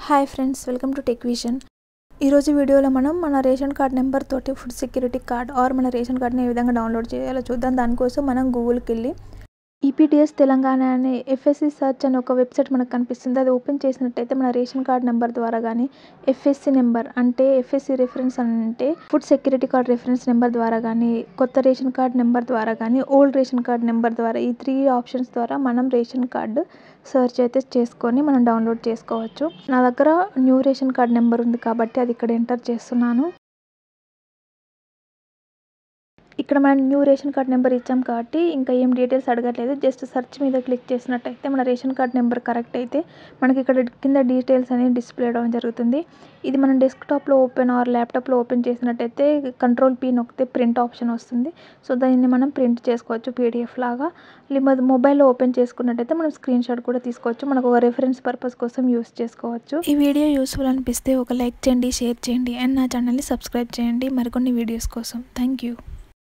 Hi friends, welcome to tech vision. ఈరోజు వీడియోలో మనం మన రేషన్ కార్డ్ నెంబర్ తోటి ఫుడ్ సెక్యూరిటీ కార్డ్ ఆర్ మన రేషన్ కార్డ్ని ఏ విధంగా డౌన్లోడ్ చేయాలో చూద్దాం. దానికోసం మనం గూగుల్కి వెళ్ళి ఈపీటీఎస్ తెలంగాణ అనే ఎఫ్ఎస్సి సర్చ్ అనే ఒక వెబ్సైట్ మనకు కనిపిస్తుంది. అది ఓపెన్ చేసినట్టయితే మన రేషన్ కార్డ్ నెంబర్ ద్వారా కానీ ఎఫ్ఎస్సి నెంబర్ అంటే ఎఫ్ఎస్సి రెఫరెన్స్ అంటే food security card reference number ద్వారా కానీ కొత్త రేషన్ కార్డ్ నెంబర్ ద్వారా కానీ ఓల్డ్ రేషన్ కార్డ్ నెంబర్ ద్వారా ఈ 3 ఆప్షన్స్ ద్వారా మనం రేషన్ కార్డు సర్చ్ అయితే చేసుకొని మనం డౌన్లోడ్ చేసుకోవచ్చు. నా దగ్గర న్యూ రేషన్ కార్డ్ నెంబర్ ఉంది కాబట్టి అది ఇక్కడ ఎంటర్ చేస్తున్నాను. ఇక్కడ మనం న్యూ రేషన్ కార్డ్ నెంబర్ ఇచ్చాం కాబట్టి ఇంకా ఏం డీటెయిల్స్ అడగట్లేదు. జస్ట్ సెర్చ్ మీద క్లిక్ చేసినట్టయితే మన రేషన్ కార్డ్ నెంబర్ కరెక్ట్ అయితే మనకి ఇక్కడ కింద డీటెయిల్స్ అనేవి డిస్ప్లే అవడం జరుగుతుంది. ఇది మనం డెస్క్టాప్లో ఓపెన్ ఆర్ ల్యాప్టాప్లో ఓపెన్ చేసినట్టయితే కంట్రోల్ పీ నొక్కితే ప్రింట్ ఆప్షన్ వస్తుంది. సో దాన్ని మనం ప్రింట్ చేసుకోవచ్చు పీడిఎఫ్ లాగా. మొబైల్లో ఓపెన్ చేసుకున్నట్టయితే మనం స్క్రీన్ షాట్ కూడా తీసుకోవచ్చు. మనకు ఒక రెఫరెన్స్ పర్పస్ కోసం యూస్ చేసుకోవచ్చు. ఈ వీడియో యూస్ఫుల్ అనిపిస్తే ఒక లైక్ చేయండి, షేర్ చేయండి అండ్ నా ఛానల్ని సబ్స్క్రైబ్ చేయండి మరికొన్ని వీడియోస్ కోసం. Thank you.